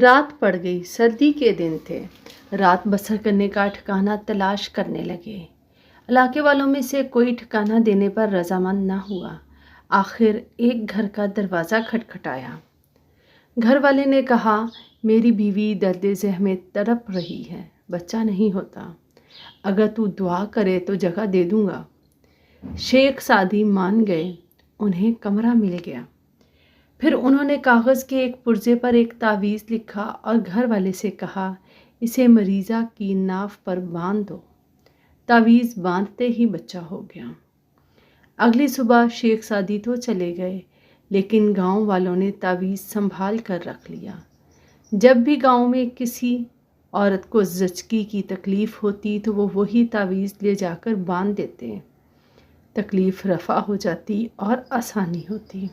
رات پڑ گئی، سردی کے دن تھے۔ رات بسر کرنے کا ٹھکانہ تلاش کرنے لگے۔ علاقے والوں میں سے کوئی ٹھکانہ دینے پر رضامند نہ ہوا۔ آخر ایک گھر کا دروازہ کھٹکھٹایا۔ گھر والے نے کہا، میری بیوی درد ذہ میں تڑپ رہی ہے، بچہ نہیں ہوتا، اگر تو دعا کرے تو جگہ دے دوں گا۔ شیخ سعدی مان گئے، انہیں کمرہ مل گیا۔ پھر انہوں نے کاغذ کے ایک پرزے پر ایک تعویذ لکھا اور گھر والے سے کہا، اسے مریضہ کی ناف پر باندھ دو۔ تعویذ باندھتے ہی بچہ ہو گیا۔ اگلی صبح شیخ سعدی تو چلے گئے، لیکن گاؤں والوں نے تعویذ سنبھال کر رکھ لیا۔ جب بھی گاؤں میں کسی عورت کو زچگی کی تکلیف ہوتی تو وہ وہی تعویذ لے جا کر باندھ دیتے، تکلیف رفع ہو جاتی اور آسانی ہوتی۔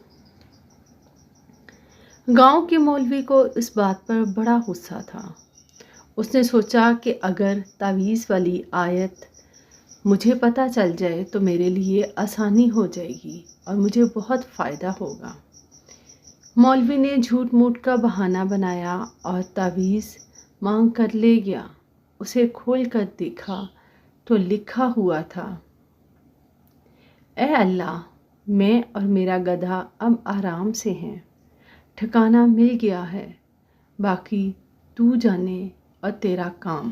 گاؤں کے مولوی کو اس بات پر بڑا غصہ تھا۔ اس نے سوچا کہ اگر تعویذ والی آیت مجھے پتہ چل جائے تو میرے لیے آسانی ہو جائے گی اور مجھے بہت فائدہ ہوگا۔ مولوی نے جھوٹ موٹ کا بہانہ بنایا اور تعویذ مانگ کر لے گیا۔ اسے کھول کر دیکھا تو لکھا ہوا تھا، اے اللہ، میں اور میرا گدھا اب آرام سے ہیں، ٹھکانہ مل گیا ہے، باقی تو جانے اور تیرا کام۔